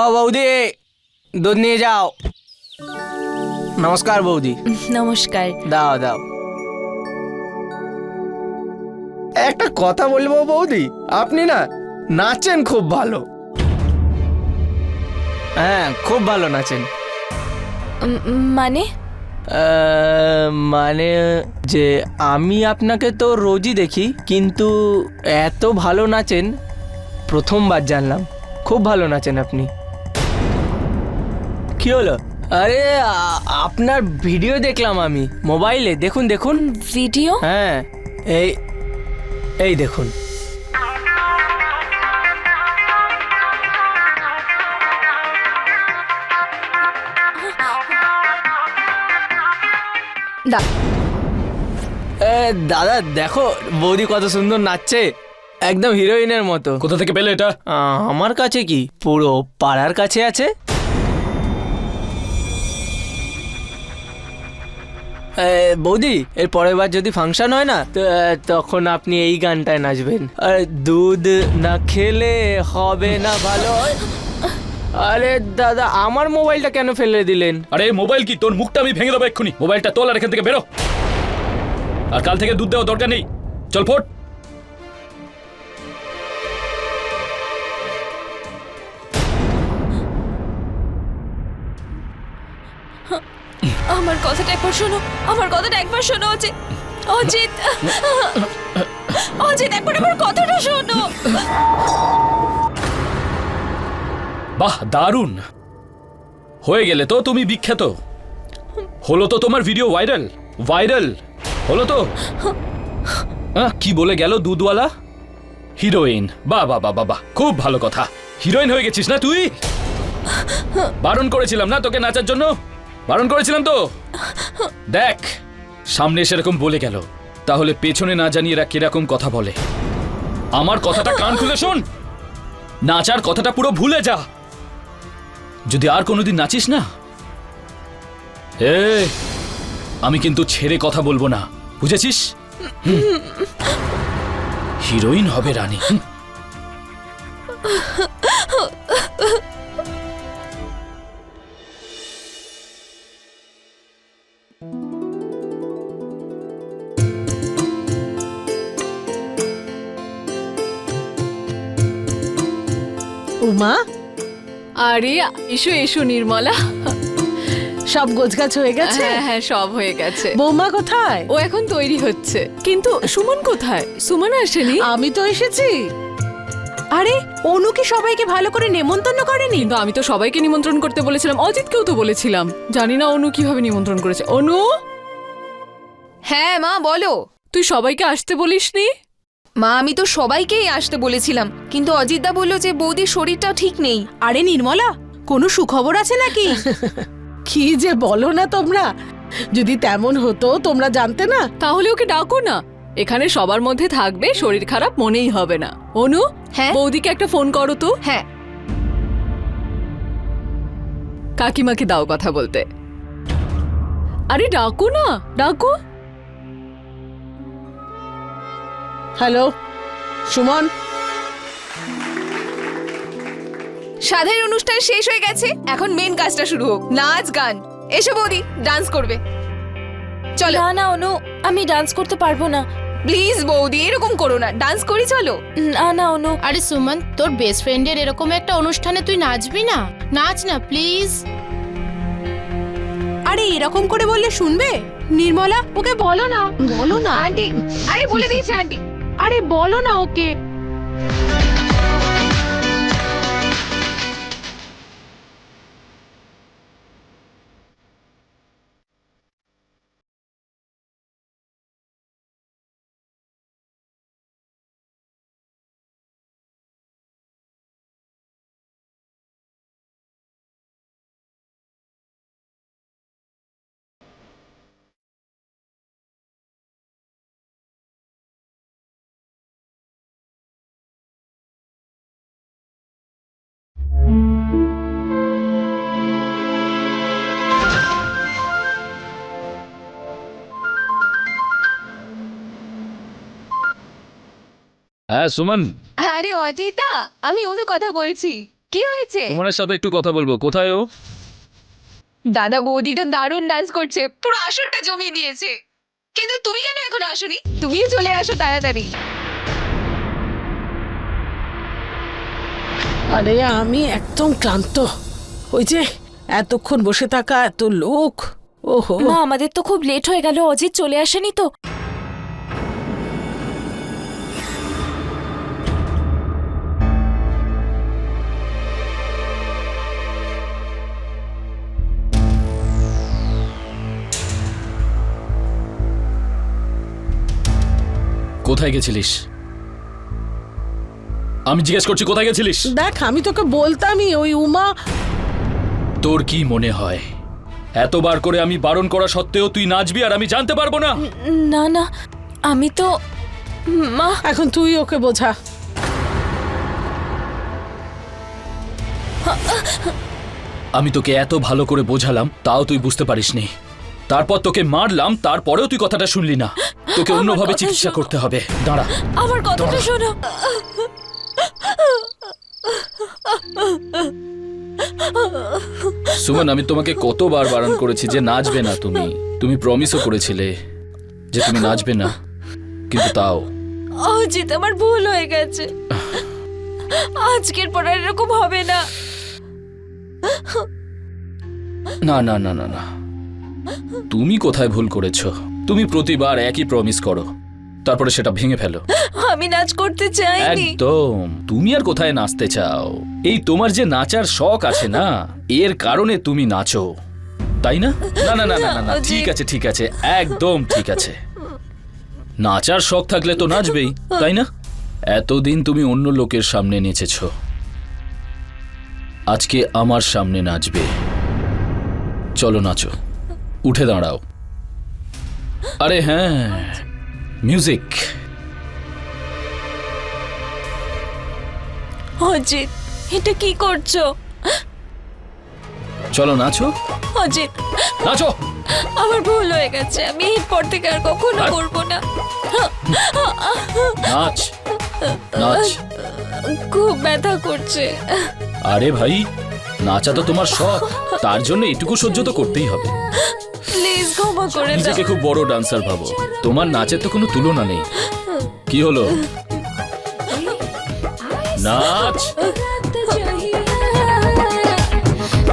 ও বৌদি, দুধ নিয়ে যাও। নমস্কার বৌদি। নমস্কার। দাও দাও। একটা কথা বলবো বৌদি, আপনি না নাচেন খুব ভালো। হ্যাঁ, খুব ভালো নাচেন। মানে মানে যে আমি আপনাকে তো রোজই দেখি, কিন্তু এত ভালো নাচেন প্রথমবার জানলাম। খুব ভালো নাচেন আপনি। কি হলো? আরে আপনার ভিডিও দেখলাম আমি মোবাইলে। দেখুন দেখুন ভিডিও? হ্যাঁ, এই এই দেখুন। দাদা দেখো বৌদি কত সুন্দর নাচছে, একদম হিরোইনের মতো। কোথা থেকে পেলে এটা? আমার কাছে কি, পুরো পাড়ার কাছে আছে। বৌদি, এর পরের বার যদি ফাংশন হয় না, তখন আপনি এই গানটায় নাচবেন। দুধ না খেলে হবে না ভালো। আরে দাদা, আমার মোবাইলটা কেন ফেলে দিলেন? আরে মোবাইল কি, তোর মুখটা আমি ভেঙে দেবো এক্ষুনি। মোবাইলটা তোল আর এখান থেকে বেরো। আর কাল থেকে দুধ দেওয়া দরকার নেই। চল ফোট। আমার কথাটা একবার শোনো, আমার কথাটা একবার শোনো অজিত। অজিত, অজিত, একবার আমার কথাটা শোনো। বাহ, দারুণ হয়ে গেলে তো তুমি বিখ্যাত। হলো তো তোমার ভিডিও ভাইরাল। ভাইরাল হলো তো। কি বলে গেল দুধওয়ালা? হিরোইন। বাহ বাহ বাহ বাহ, খুব ভালো কথা। হিরোইন হয়ে গেছিস না তুই? বারণ করেছিলাম না তোকে নাচার জন্য? বারণ করেছিলাম তো। দেখ, সামনে সেরকম বলে গেল, তাহলে পেছনে না জানি এরা কিরকম কথা বলে। আমার কথাটা কান খুলে শোন। নাচার কথাটা পুরো ভুলে যা। যদি আর কোনোদিন নাচিস না, আমি কিন্তু ছেড়ে কথা বলবো না, বুঝেছিস? হিরোইন হবে রানী। উমা, আরে এসো এসো নির্মলা। সব গোছগাছ হয়ে গেছে? হ্যাঁ হ্যাঁ, সব হয়ে গেছে। বৌমা কোথায়? ও এখন তৈরি হচ্ছে। কিন্তু সুমন কোথায়? সুমন আসেনি? আমি তো এসেছি। আরে অনু কি সবাইকে ভালো করে নেমন্তন্ন করেনি? কিন্তু আমি তো সবাইকে নিমন্ত্রণ করতে বলেছিলাম, অজিতকেও তো বলেছিলাম। জানি না অনু কিভাবে নিমন্ত্রণ করেছে। অনু, হ্যাঁ মা বলো। তুই সবাইকে আসতে বলিসনি? মা আমি তো সবাইকেই আসতে বলেছিলাম, কিন্তু অজিতদা বলল যে বৌদির শরীরটা ঠিক নেই। আরে নির্মলা, কোনো সুখবর আছে নাকি? কি যে বলো না তোমরা। যদি তেমন হতো তোমরা জানতে না? তাহলে ওকে ডাকো না, এখানে সবার মধ্যে থাকবে, শরীর খারাপ মনেই হবে না। অনু, হ্যাঁ বৌদিকে একটা ফোন করো তো। হ্যাঁ কাকিমাকে দাও কথা বলতে। আরে ডাকো না, ডাকো। হ্যালো সুমন। সাধের অনুষ্ঠান শেষ হয়ে গেছে, এখন মেন কাজটা শুরু হোক, নাচ গান। এসো বৌদি, ডান্স করবে। চলো। না না অনু, আমি ডান্স করতে পারবো না। প্লিজ বৌদি, এরকম করো না, ডান্স করি চলো। না না অনু। আরে সুমন, তোর বেস্ট ফ্রেন্ডের এরকম একটা অনুষ্ঠানে তুই নাচবি না? নাচ না প্লিজ। আরে এরকম করে বললে শুনবে? নির্মলা, ওকে বলো না। বলো না আন্টি, আরে বলে দিয়েছি আন্টি। আরে বলো না ওকে। হ্যাঁ সুমন। আরে অজিতা, আমি অনু কথা বলছি। কি হয়েছে? তোমার সাথে একটু কথা বলবো। কোথায় ও? দাদা বৌদিটা দারুণ ডান্স করছে, পুরো আসরটা জমিয়ে দিয়েছে। কিন্তু তুমি কেন এখন আসোনি? তুমিও চলে আসো তাড়াতাড়ি। আরে আমি একদম ক্লান্ত। ওই যে এতক্ষণ বসে থাকা, এত লোক, ওহো। মা আমাদের তো খুব লেট হয়ে গেল, অজিত চলে আসেনি তো? কোথায় গেছিলিস? আমি জিজ্ঞেস করছি কোথায় গেছিলিস? দেখ আমি তোকে বলতামই, ওই উমা। তোর কি মনে হয় এতবার করে আমি বারণ করা সত্ত্বেও তুই নাচবি আর আমি জানতে পারবো না? না না, আমি তো মা। এখন তুই ওকে বোঝা। আমি তোকে এত ভালো করে বোঝালাম তাও তুই বুঝতে পারিসনি। তারপর তোকে মারলাম, তারপরেও তুই কথাটা শুনলি না। তোকে অন্যভাবে চিকিৎসা করতে হবে। দাঁড়া। আমার কথাটা শোনো। সুমন, আমি তোমাকে কতবার বারণ করেছি যে নাচবে না। তুমি প্রমিসও করেছিলে যে তুমি নাচবে না, কিন্তু তাও। অজিত আমার ভুল হয়ে গেছে, আজকের পর আর এরকম হবে না। না না না না না, তুমি কোথায় ভুল করেছো? তুমি প্রতিবার একই প্রমিস করো, তারপরে সেটা ভেঙে ফেলো। আমি নাচ করতে চাইনি। একদম। তুমি আর কোথায় নাচতে চাও? এই তোমার যে নাচার শখ আছে না, এর কারণে তুমি নাচো, তাই না? না না না না না না, ঠিক আছে ঠিক আছে, একদম ঠিক আছে। নাচার শখ থাকলে তো নাচবেই, তাই না? এতদিন তুমি অন্য লোকের সামনে নেচেছো, আজকে আমার সামনে নাচবে। চলো নাচো, উঠে দাঁড়াও। আরে হ্যাঁ, মিউজিক। অজিত এটা কি করছো? চলো নাচো। অজিত নাচো। আমার ভুল হয়ে গেছে, আমি এরপর থেকে আর কখনো আর? করবো না। নাচ নাচ। খুব ব্যথা করছে। আরে ভাই, নাচা তো তোমার শখ, তার জন্য এটুকু সহ্য তো করতেই হবে। প্লিজ ক্ষমা করে দাও। নিজেকে খুব বড় ডান্সার ভাবো, তোমার নাচের তো কোনো তুলনা নেই। কি হলো? নাচ।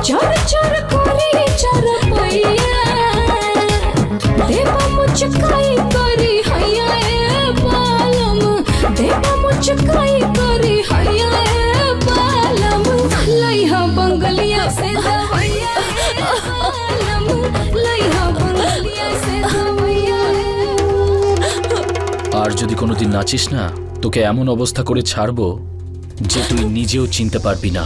चोर चोर कोरी चोर पैया देवा मुचकाई करी हैया ए बालम देवा मुचकाई करी हैया ए बालम लइहा बंगलिया से दवैया ए बालम लइहा बंगलिया से दवैया। আর যদি কোনোদিন নাচিস না, তোকে এমন অবস্থা করে ছাড়বো যে তুই নিজেও চিনতে পারবি না।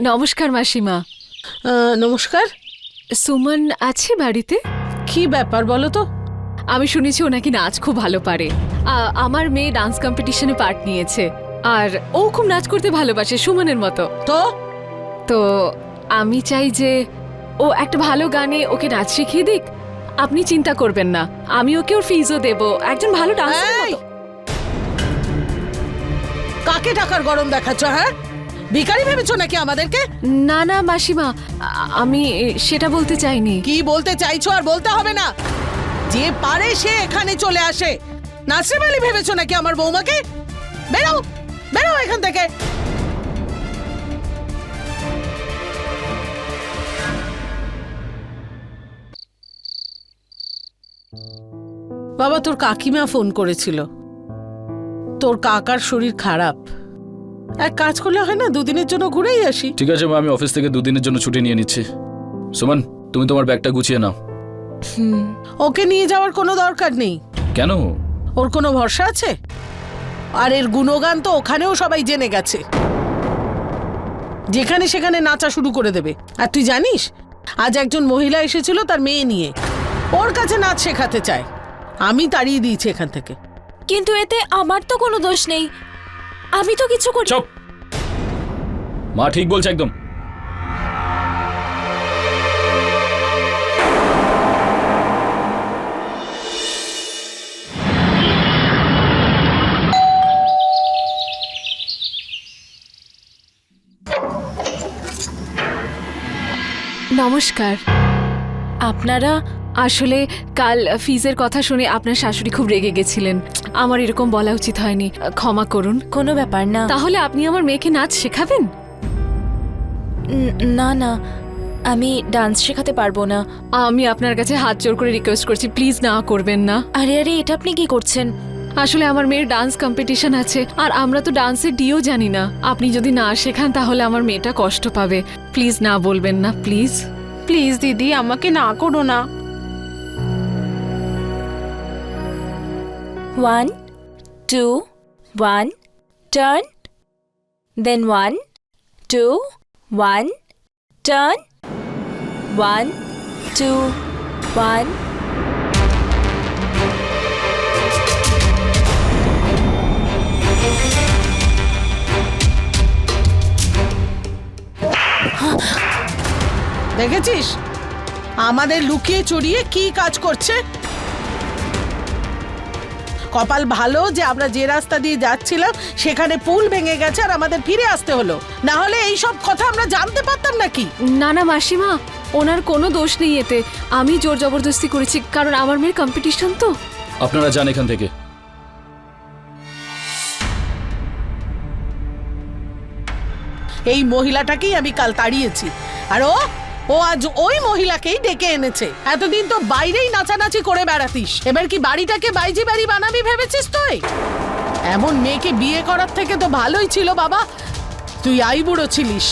নমস্কার মাসিমা। নমস্কার। সুমন আছে বাড়িতে? কি ব্যাপার বলো তো? আমি শুনেছি ও নাকি নাচ খুব ভালো পারে। আমার মেয়ে ডান্স কম্পিটিশনে পার্ট নিয়েছে, আর ও খুব নাচ করতে ভালোবাসে সুমনের মতো। তো তো আমি চাই যে ও একটা ভালো গানে ওকে নাচ শিখিয়ে দিক। আপনি চিন্তা করবেন না, আমি ওকে ওর ফিজও দেব, একজন ভালো ডান্সার এই! মতো। কাকে টাকার গরম দেখাচ্ছ? হ্যাঁ, ভিখারি ভেবেছো নাকি আমাদেরকে? না না মাসিমা, আমি সেটা বলতে চাইনি। কি বলতে চাইছো? আর বলতে হবে না। যে পারে সে এখানে চলে আসে। নাচরে বালি ভেবেছো নাকি আমার বৌমাকে? বেরো বেরো এখান থেকে। বাবা, তোর কাকিমা ফোন করেছিল। তোর কাকার শরীর খারাপ। এক কাজ করলে হয় না, দুদিনের জন্য ঘুরেই আসি। ঠিক আছে মা, আমি অফিস থেকে দুদিনের জন্য ছুটি নিয়ে নিচ্ছি। সুমন, তুমি তোমার ব্যাগটা গুছিয়ে নাও। ওকে নিয়ে যাওয়ার কোনো দরকার নেই। কেন? ওর কোনো ভরসা আছে? আর এর গুণগান তো ওখানেও সবাই জেনে গেছে। যেখানে সেখানে নাচা শুরু করে দেবে। আর তুই জানিস, আজ একজন মহিলা এসেছিল তার মেয়ে নিয়ে, ওর কাছে নাচ শেখাতে চায়। আমি তাড়িয়ে দিয়েছি এখান থেকে। কিন্তু এতে আমার তো কোনো দোষ নেই, আমি তো কিছু করি। চুপ! মা ঠিক বলছে একদম। নমস্কার। আপনারা আসলে কাল ফিজের কথা শুনে আপনার শাশুড়ি খুব রেগে গেছিলেন। আমার এরকম বলা উচিত হয়নি, ক্ষমা করুন। কোনো ব্যাপার না। তাহলে আপনি আমার মেয়েকে নাচ শেখাবেন? না না, আমি ডান্স শেখাতে পারবো না। আমি আপনার কাছে হাত জোর করে রিকোয়েস্ট করছি, প্লিজ না করবেন না। আরে আরে, এটা আপনি কি করছেন? আসলে আমার মেয়ের ডান্স কম্পিটিশন আছে, আর আমরা তো ডান্সের ডিও জানি না। আপনি যদি না শেখান তাহলে আমার মেয়েটা কষ্ট পাবে। প্লিজ না বলবেন না, প্লিজ। প্লিজ দিদি, আমাকে না করো না। 1 2 1 turn, then 1 2 1 turn, 1 2 1. দেখেছিস আমাদের লুকিয়ে চড়িয়ে কি কাজ করছে? কপাল ভালো যে আমরা যে রাস্তা দিয়ে যাচ্ছিলাম সেখানে পুল ভেঙে গেছে আর আমাদের ফিরে আসতে হলো, না হলে এই সব কথা আমরা জানতে পারতাম নাকি? না না মাসিমা, ওনার কোনো দোষ নেই এতে। আমি জোর জবরদস্তি করেছি, কারণ আমার মেয়ের কম্পিটিশন তো। আপনারা যান এখান থেকে। এই মহিলাটাকেই আমি কাল তাড়িয়েছি, আর ও আজ ওই মহিলাকেই ডেকে এনেছে। এতদিন তো বাইরেই নাচানাচি করে বেড়াতিস, এবার কি বাড়িটাকে বাইজি বাড়ি বানাবি ভেবেছিস তুই? এমন মেয়েকে বিয়ে করার থেকে তো ভালোই ছিল বাবা, তুই আইবুড়ো ছিলিস।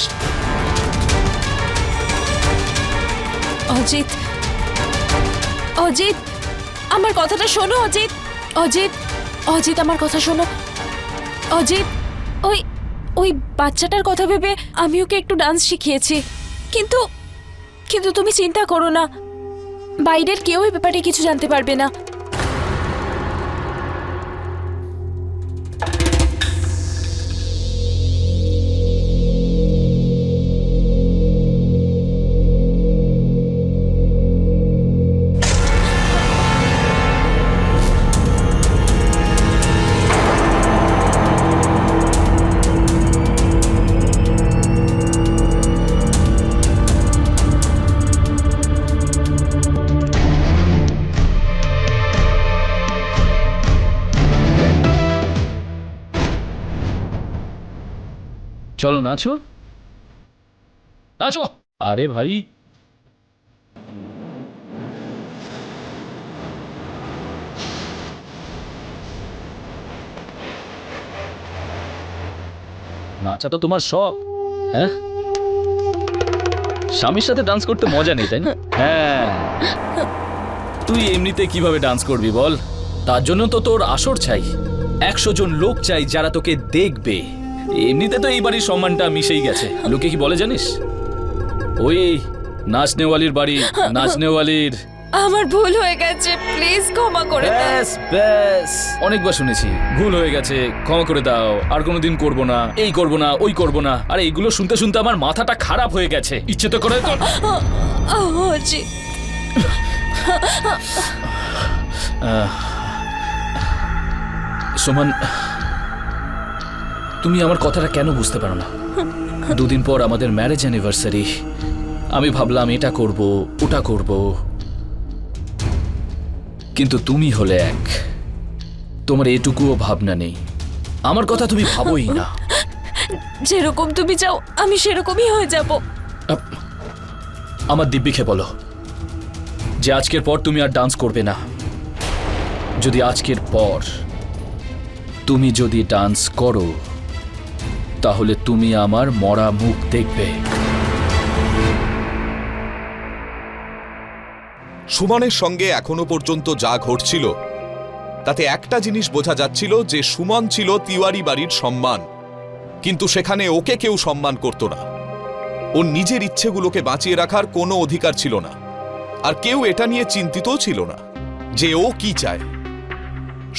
অজিত, অজিত, আমার কথাটা শোনো অজিত। অজিত, অজিত, আমার কথা শোনো অজিত। ওই ওই বাচ্চাটার কথা ভেবে আমি ওকে একটু ডান্স শিখিয়েছি, কিন্তু কিন্তু তুমি চিন্তা করো না, বাইরের কেউ এই ব্যাপারে কিছু জানতে পারবে না। চলো নাচো, নাচো। আরে ভাই, নাচা তো তোমার শখ, হ্যাঁ? স্বামীর সাথে ডান্স করতে মজা নেই, তাই না? হ্যাঁ, তুই এমনিতে কিভাবে ডান্স করবি বল? তার জন্য তো তোর আসর চাই, 100 জন লোক চাই যারা তোকে দেখবে। এমনিতে তো এই বাড়ির সম্মানটা মিশেই গেছে। লোকে কি বলে জানিস? ওই নাচনেওয়ালির বাড়ি, নাচনেওয়ালির। আমার ভুল হয়ে গেছে, প্লিজ ক্ষমা করে দাও। ব্যাস ব্যাস, অনেকবার শুনেছি ভুল হয়ে গেছে, ক্ষমা করে দাও, আর কোনোদিন করব না, এই করব না, ওই করব না। আরে এইগুলো শুনতে শুনতে আমার মাথাটা খারাপ হয়ে গেছে। ইচ্ছে তো করে তো। অজিত, সুমন, তুমি আমার কথাটা কেন বুঝতে পারো না? 2 দিন পর আমাদের ম্যারেজ অ্যানিভার্সারি। আমি ভাবলাম এটা করব, ওটা করব, কিন্তু তুমি হলে এক, তোমার এটুকুও ভাবনা নেই। আমার কথা তুমি ভাবোই না। যেরকম তুমি চাও আমি সেরকমই হয়ে যাব। আমার দিব্যিকে বলো যে আজকের পর তুমি আর ডান্স করবে না। যদি আজকের পর তুমি যদি ডান্স করো তাহলে তুমি আমার মরা মুখ দেখবে। সুমনের সঙ্গে এখনো পর্যন্ত যা ঘটছিল তাতে একটা জিনিস বোঝা যাচ্ছিল যে সুমন ছিল তিওয়ারি বাড়ির সম্মান, কিন্তু সেখানে ওকে কেউ সম্মান করত না। ওর নিজের ইচ্ছেগুলোকে বাঁচিয়ে রাখার কোনো অধিকার ছিল না, আর কেউ এটা নিয়ে চিন্তিতও ছিল না যে ও কি চায়।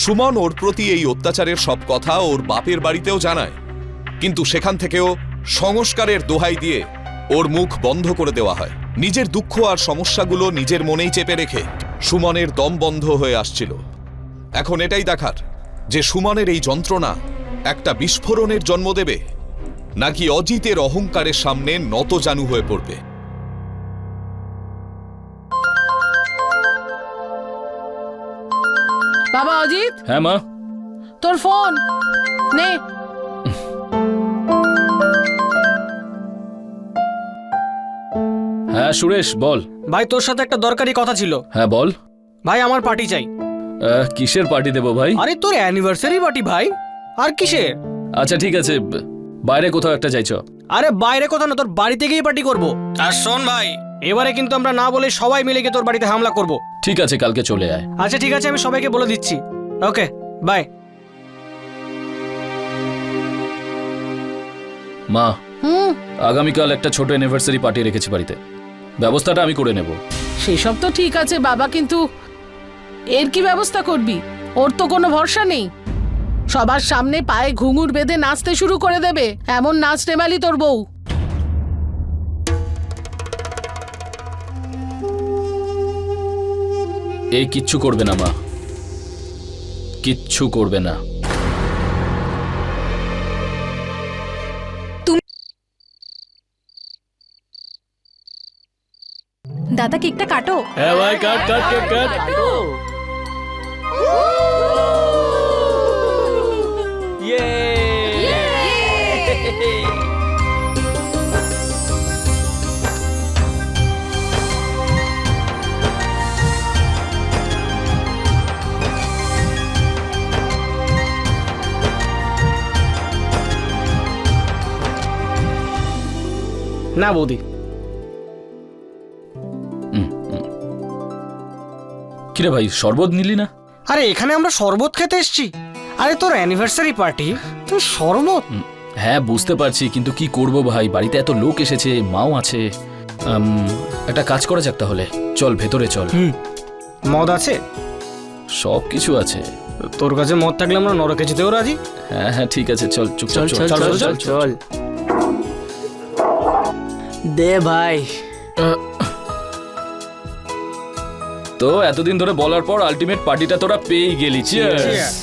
সুমন ওর প্রতি এই অত্যাচারের সব কথা ওর বাপের বাড়িতেও জানায়, কিন্তু সেখান থেকেও সংস্কারের দোহাই দিয়ে ওর মুখ বন্ধ করে দেওয়া হয়। নিজের দুঃখ আর সমস্যাগুলো নিজের মনেই চেপে রেখে সুমনের দম বন্ধ হয়ে আসছিল। এখন এটাই দেখার যে সুমনের এই যন্ত্রণা একটা বিস্ফোরণের জন্ম দেবে নাকি অজিতের অহংকারের সামনে নতজানু হয়ে পড়বে। বাবা অজিত, হ্যাঁ মা। তোর ফোন নে। হ্যাঁ সুরেশ বল। ভাই তোর সাথে একটা দরকারি কথা ছিল। হ্যাঁ বল। ভাই আমার পার্টি চাই। কিসের পার্টি দেবো ভাই? আরে তোর অ্যানিভার্সারি পার্টি ভাই। আর কিসের? আচ্ছা ঠিক আছে, বাইরে কোথাও একটা চাইছো? আরে বাইরে কোথাও না, তোর বাড়িতে গিয়ে পার্টি করব। আর শোন ভাই, এবারে কিন্তু আমরা না বলে সবাই মিলে গিয়ে তোর বাড়িতে হামলা করব। ঠিক আছে, কালকে চলে আয়। আচ্ছা ঠিক আছে, আমি সবাইকে বলে দিচ্ছি। Okay bye. মা, হুম, আগামীকাল একটা ছোট অ্যানিভার্সারি পার্টি রেখেছি বাড়িতে, ব্যবস্থাটা আমি করে নেব। সেসব তো ঠিক আছে বাবা, কিন্তু এর কি ব্যবস্থা করবি? ওর তো কোনো ভরসা নেই। সবার সামনে পায়ে ঘুঙুর বেঁধে নাচতে শুরু করে দেবে, এমন নাচ নেমালি তোর বউ। এই কিচ্ছু করবে না মা, কিচ্ছু করবে না। দাদা কেকটা কাটো। হ্যাঁ ভাই, কাট কাট কেক কাট। না বৌদি, কিরে ভাই, শরবত নিলি না? আরে এখানে আমরা শরবত খেতে এসেছি। আরে তোর অ্যানিভার্সারি পার্টি, তুই শরবত? হ্যাঁ বুঝতে পারছি, কিন্তু কি করব ভাই, বাড়িতে এত লোক এসেছে, মাও আছে। একটা কাজ করা যাক তাহলে, চল ভেতরে চল। মদ আছে? সব কিছু আছে। তোর কাছে মদ থাকলে আমরা নরকে যেতেও রাজি। হ্যাঁ হ্যাঁ ঠিক আছে, চল চুপচাপ চল চল চল চল চল দে ভাই। তো এতদিন ধরে বলার পর আলটিমেট পার্টিটা তোরা পেয়েই গেলি। চিয়ার্স।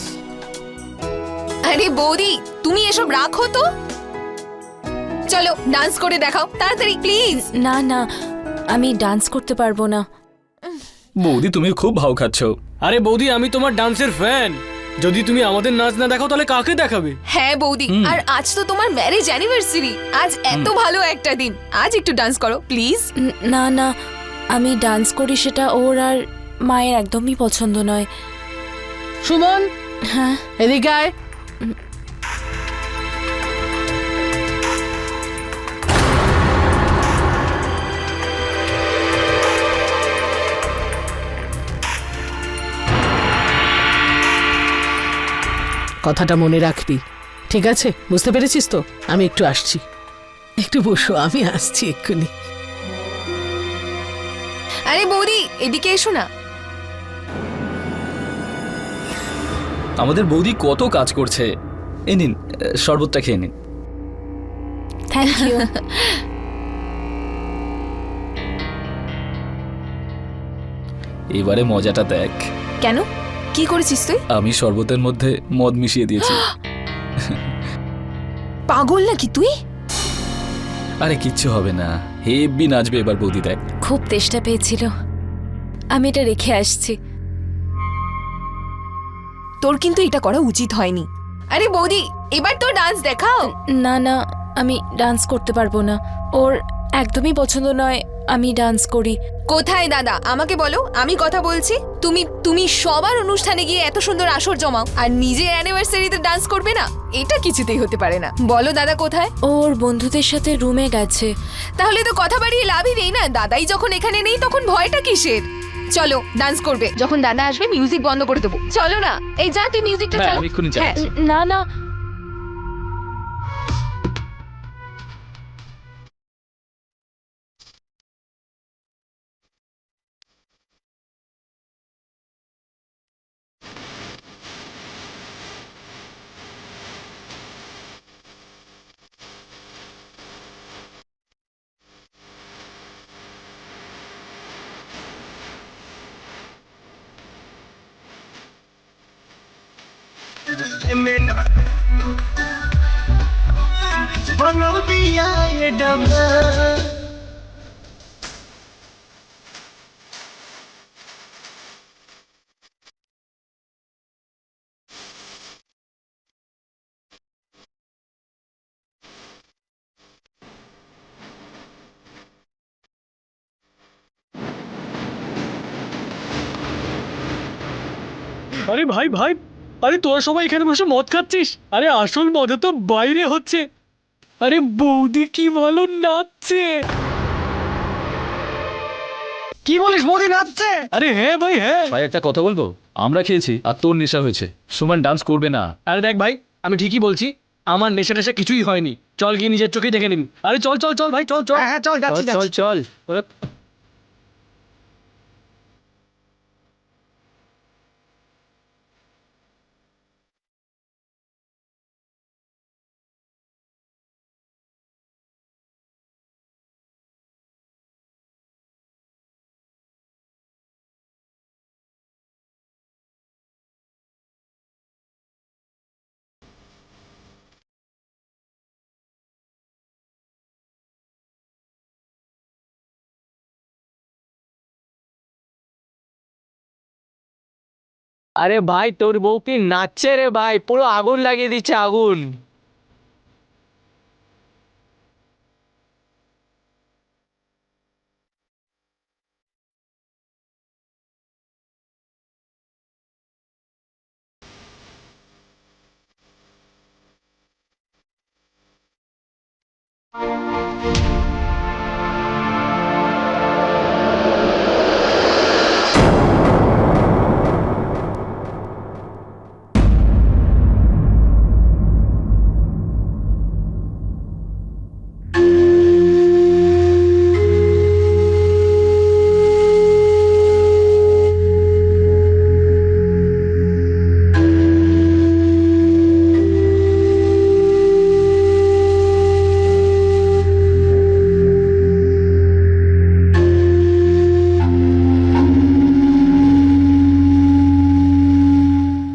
আরে বৌদি, তুমি এসব রাখো তো, চলো ডান্স করে দেখাও তাড়াতাড়ি প্লিজ। না না, আমি ডান্স করতে পারবো না। বৌদি তুমি খুব ভাও খাচ্ছ। আরে বৌদি, আমি তোমার ডান্সের ফ্যান। যদি তুমি আমাদের নাচ না দেখাও তাহলে কাকে দেখাবে? হ্যাঁ বৌদি, আর আজ তো তোমার ম্যারেজ অ্যানিভার্সারি, আজ এত ভালো একটা দিন, আজ একটু ডান্স করো প্লিজ। না না, আমি ডান্স করি সেটা ওর আর মায়ের একদমই পছন্দ নয়। সুমন, হ্যাঁ এদিকে আয়। কথাটা মনে রাখবি, ঠিক আছে? বুঝতে পেরেছিস তো? আমি একটু আসছি, একটু বসো, আমি আসছি এক্ষুনি। আরে বৌদি এদিকে এসো না। আমাদের বৌদি কত কাজ করছে। এই নিন, শরবতটা খেয়ে নিন। Thank you. এবারে মজাটা দেখ। কেন, কি করেছিস তুই? আমি শরবতের মধ্যে মদ মিশিয়ে দিয়েছি। পাগল নাকি তুই? আরে কিচ্ছু হবে না, হেব্বি নাচবে এবার বৌদি, দেখ। খুব তেষ্টা পেয়েছিল, আমি এটা রেখে আসছি। তোর কিন্তু এটা করা উচিত হয়নি। আরে বৌদি এবার তো ডান্স দেখাও। না না, আমি ডান্স করতে পারবো না, ওর একদমই পছন্দ নয় আমি ডান্স করি। কোথায় দাদা, আমাকে বলো, আমি কথা বলছি। তুমি সবার অনুষ্ঠানে গিয়ে এত সুন্দর আসর জমাও আর নিজের অ্যানিভার্সারিতে ডান্স করবে না? এটা কিছুতেই হতে পারে না। বলো দাদা কোথায়? ওর বন্ধুদের সাথে রুমে গেছে। তাহলে তো কথা বাড়িয়ে লাভই নেই না, দাদাই যখন এখানে নেই তখন ভয়টা কিসের? চলো ডান্স করবে, যখন দাদা আসবে মিউজিক বন্ধ করে দেবো। চলো না, এই যা তুই মিউজিকটা হ্যাঁ, চালা। আমি এক্ষুনি যাচ্ছি। না না, আরে ভাই ভাই, আরে তোরা সবাই এখানে বসে মদ খাচ্ছিস? আরে আসল মজা তো বাইরে হচ্ছে। আরে বৌদি কি ভালো নাচছে। কি বলিস, বৌদি নাচছে? আরে হ্যাঁ ভাই হ্যাঁ। ভাই একটা কথা বলবো, আমরা খেয়েছি আর তোর নেশা হয়েছে, সুমন ডান্স করবে না। আরে দেখ ভাই, আমি ঠিকই বলছি, আমার নেশা টেশা কিছুই হয়নি। চল গিয়ে নিজের চোখেই দেখে নিন। আরে চল চল চল ভাই, চল চল। হ্যাঁ চল চল চল চল। আরে ভাই তোর বউ কি নাচছে রে ভাই, পুরো আগুন লাগিয়ে দিচ্ছে, আগুন।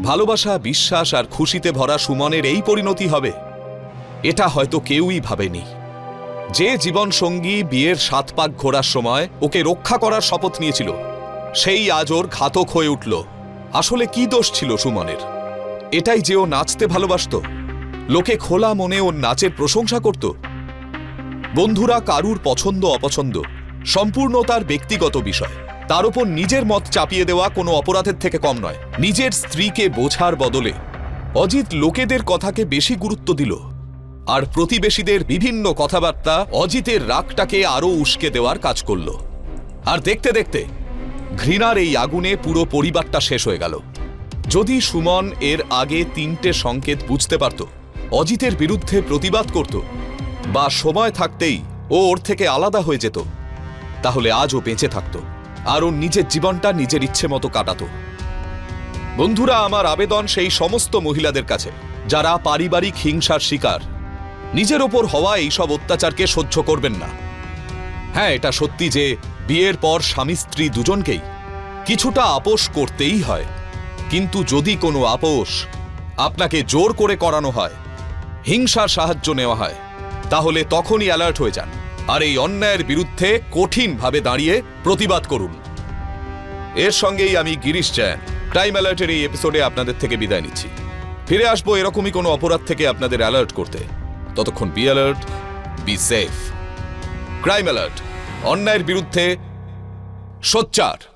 ভালোবাসা, বিশ্বাস আর খুশিতে ভরা সুমনের এই পরিণতি হবে, এটা হয়তো কেউই ভাবেনি। যে জীবন সঙ্গী বিয়ের 7 পাক ঘোরার সময় ওকে রক্ষা করার শপথ নিয়েছিল, সেই আজ ওর ঘাতক হয়ে উঠল। আসলে কি দোষ ছিল সুমনের? এটাই যে ও নাচতে ভালোবাসত, লোকে খোলা মনে ওর নাচের প্রশংসা করত। বন্ধুরা কারুর পছন্দ অপছন্দ সম্পূর্ণ তার ব্যক্তিগত বিষয়, তার উপর নিজের মত চাপিয়ে দেওয়া কোনো অপরাধের থেকে কম নয়। নিজের স্ত্রীকে বোঝার বদলে অজিত লোকেদের কথাকে বেশি গুরুত্ব দিল, আর প্রতিবেশীদের বিভিন্ন কথাবার্তা অজিতের রাগটাকে আরো উস্কে দেওয়ার কাজ করল। আর দেখতে দেখতে ঘৃণার এই আগুনে পুরো পরিবারটা শেষ হয়ে গেল। যদি সুমন এর আগে 3টে সংকেত বুঝতে পারত, অজিতের বিরুদ্ধে প্রতিবাদ করত, বা সময় থাকতেই ও ওর থেকে আলাদা হয়ে যেত, তাহলে আজ ও বেঁচে থাকত আর ওর নিজের জীবনটা নিজের ইচ্ছে মতো কাটাতো। বন্ধুরা, আমার আবেদন সেই সমস্ত মহিলাদের কাছে যারা পারিবারিক হিংসার শিকার, নিজের ওপর হওয়া এইসব অত্যাচারকে সহ্য করবেন না। হ্যাঁ, এটা সত্যি যে বিয়ের পর স্বামী স্ত্রী দুজনকেই কিছুটা আপোষ করতেই হয়, কিন্তু যদি কোনো আপোষ আপনাকে জোর করে করানো হয়, হিংসার সাহায্য নেওয়া হয়, তাহলে তখনই অ্যালার্ট হয়ে যান আর এই অন্যায়ের বিরুদ্ধে কঠিনভাবে দাঁড়িয়ে প্রতিবাদ করুন। এর সঙ্গেই আমি গিরিশ জৈন ক্রাইম অ্যালার্টের এই এপিসোডে আপনাদের থেকে বিদায় নিচ্ছি। ফিরে আসবো এরকমই কোনো অপরাধ থেকে আপনাদের অ্যালার্ট করতে। ততক্ষণ be alert, be safe. Crime alert, অন্যায়ের বিরুদ্ধে সোচ্চার।